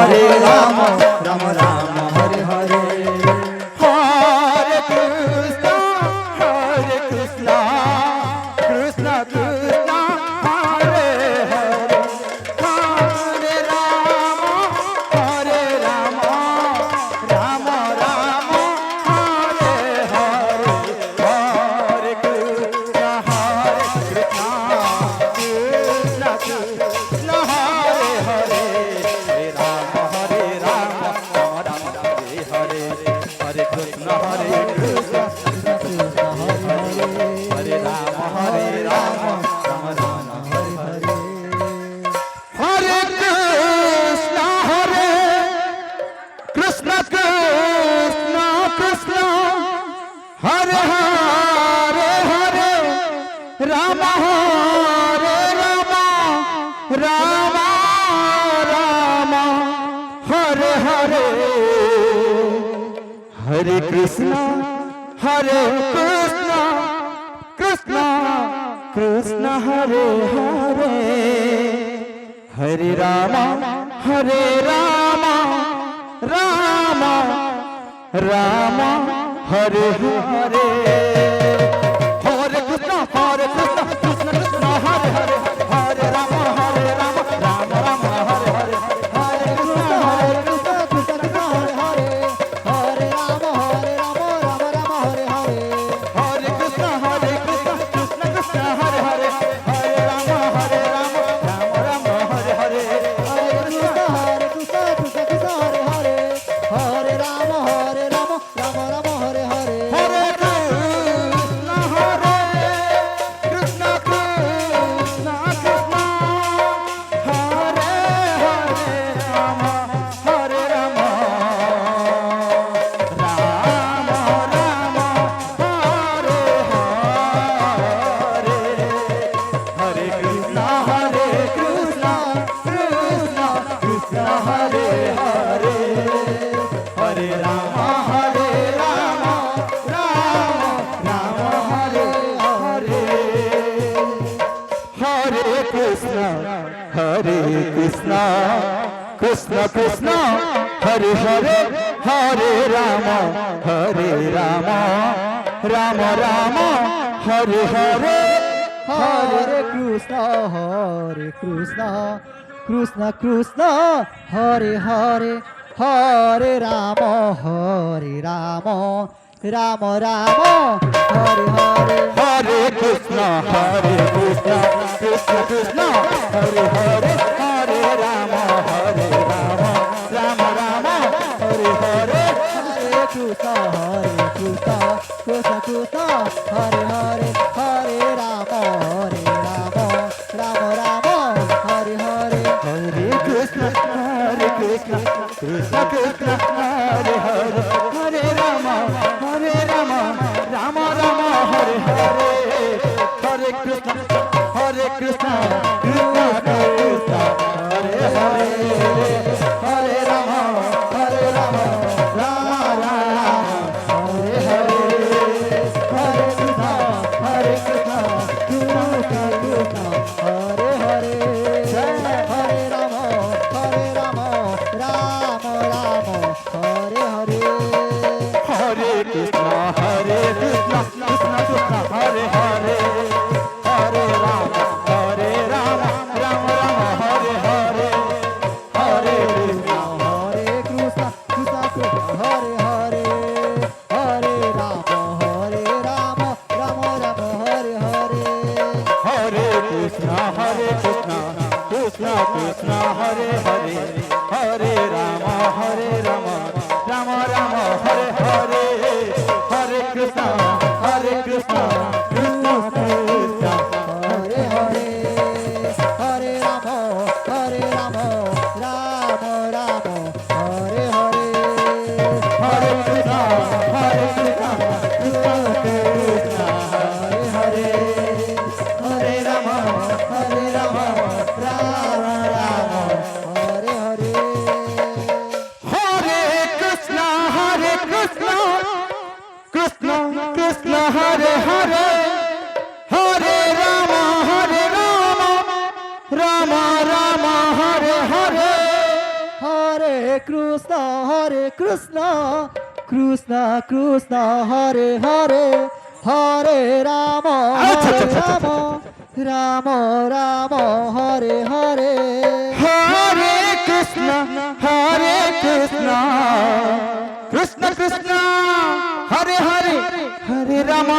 हरे राम राम राम हरे हरे हरे कृष्णा कृष्णा कृष्णा हरे हरे हरे राम राम राम हरे हरे हरे कृष्णा कृष्णा कृष्णा हरे हरे हरे राम राम हरे हरे हरे कृष्ण हरे कृष्ण हरे राम राम राम हरे हरे हरे कृष्ण कृष्ण कृष्ण हरे हरे हरे राम राम राम हरे हरे हरे कृष्ण कृष्ण कृष्ण हरे हरे हरे राम राम राम हरे हरे हरे कृष्ण कृष्ण कृष्ण हरे हरे हरे राम राम राम हरे हरे हरे कृष्ण कृष्ण कृष्ण हरे हरे हरे राम राम हरे हरे हरे कृष्ण कृष्ण कृष्ण हरे हरे हरे राम राम हरे हरे हरे कृष्ण कृष्ण कृष्ण हरे हरे हरे राम राम राम हरे हरे हरे कृष्ण कृष्ण कृष्ण हरे हरे राम राम हरे हरे हरे कृष्ण कृष्ण कृष्ण हरे हरे हरे राम राम राम हरे हरे हरे कृष्ण कृष्ण कृष्ण हरे हरे हरे राम राम राम हरे हरे हरे कृष्ण कृष्ण कृष्ण हरे हरे हरे राम राम राम हरे हरे हरे कृष्ण कृष्ण कृष्ण हरे हरे हरे राम राम हरे हरे हरे कृष्ण कृष्ण कृष्ण हरे हरे हरे राम राम हरे हरे हरे कृष्ण कृष्ण कृष्ण हरे हरे हरे राम राम हरे हरे हरे कृष्ण कृष्ण हरे हरे हरे राम राम हरे हरे हरे कृष्ण हरे हरे हरे राम राम हरे हरे हरे कृष्ण कृष्ण कृष्ण हरे हरे हरे राम কৃষ্ণ কৃষ্ণ কৃষ্ণ হরে হরে হরে রাম আচ্ছা, হরে আচ্ছা, আচ্ছা, রাম রাম রাম হরে হরে হরে কৃষ্ণ কৃষ্ণ কৃষ্ণ হরে হরে হরে রাম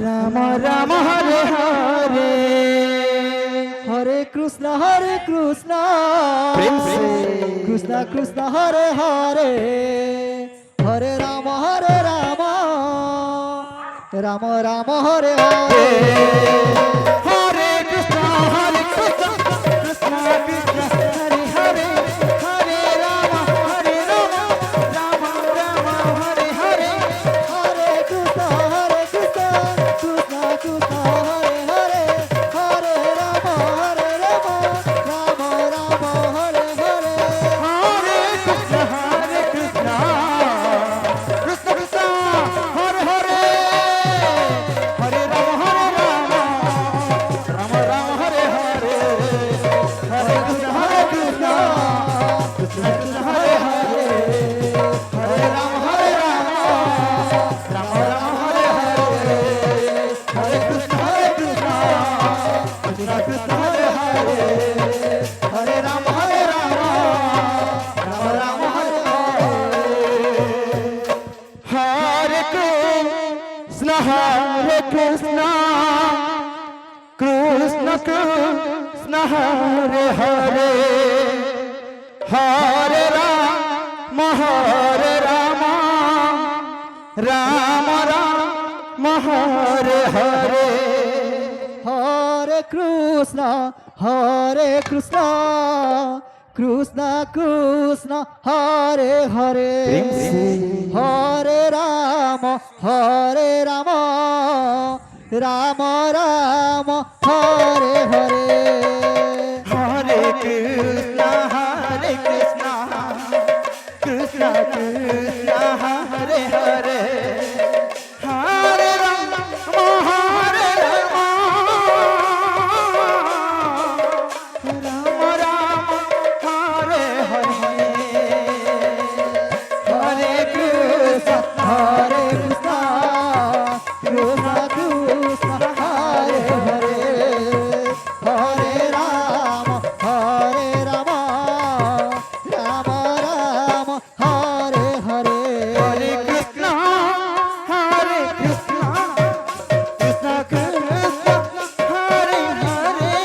রাম রাম হরে হরে হরে কৃষ্ণ প্রেম সে। কৃষ্ণ কৃষ্ণ হরে হরে হরে রাম রাম রাম হরে হরে হরে কৃষ্ণ কৃষ্ণ কৃষ্ণ হরে হরে হরে রাম রাম রাম হরে হরে হরে কৃষ্ণ কৃষ্ণ কৃষ্ণ হরে হরে হরে রাম রাম রাম হরে হরে হরে কৃষ্ণ কৃষ্ণ কৃষ্ণ হরে হরে হরে রাম রাম রাম হরে হরে হরে কৃষ্ণ কৃষ্ণ কৃষ্ণ কৃষ্ণ হরে হরে হরে রাম রাম রাম হরে হরে হরে কৃষ্ণ কৃষ্ণ কৃষ্ণ কৃষ্ণ হরে হরে হরে রাম রাম রাম হরে হরে হরে কৃষ্ণ কৃষ্ণ কৃষ্ণ হরে হরে হরে রাম রাম রাম হরে হরে হরে কৃষ্ণ কৃষ্ণ কৃষ্ণ হরে হরে প্রেম সে। হরে রাম রাম রাম হরে হরে হরে কৃষ্ণ কৃষ্ণ কৃষ্ণ হরে হরে হরে রাম রাম রাম হরে হরে হরে কৃষ্ণ হরে কৃষ্ণ কৃষ্ণ কৃষ্ণ হরে হরে হরে রাম রাম রাম হরে হরে হরে কৃষ্ণ কৃষ্ণ কৃষ্ণ হরে হরে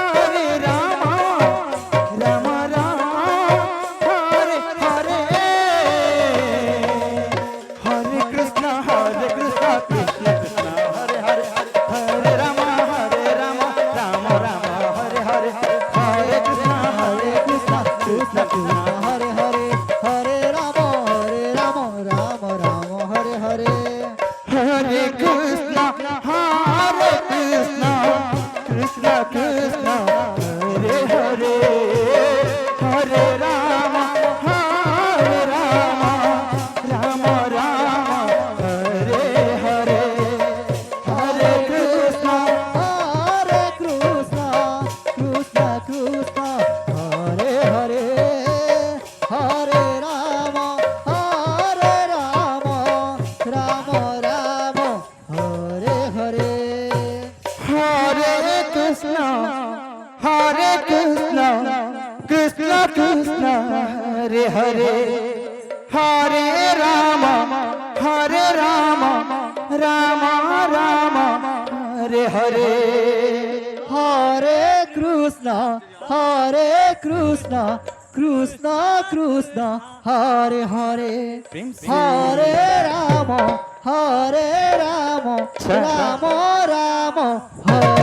হরে রাম রাম রাম হরে হরে হরে কৃষ্ণ কৃষ্ণ কৃষ্ণ হরে হরে হরে রাম রাম রাম হরে হরে হরে কৃষ্ণ কৃষ্ণ কৃষ্ণ কৃষ্ণ হরে হরে হরে রাম রাম রাম হরে হরে হরে কৃষ্ণ কৃষ্ণ কৃষ্ণ হরে হরে হরে রাম রাম রাম হরে হরে হরে কৃষ্ণ কৃষ্ণ কৃষ্ণ হরে হরে হরে রাম রাম রাম হরে হরে হরে কৃষ্ণ কৃষ্ণ কৃষ্ণ হরে হরে হরে রাম রাম রাম হরে হরে হরে কৃষ্ণ কৃষ্ণ কৃষ্ণ হরে হরে প্রেম সে। হরে রাম রাম রাম হরে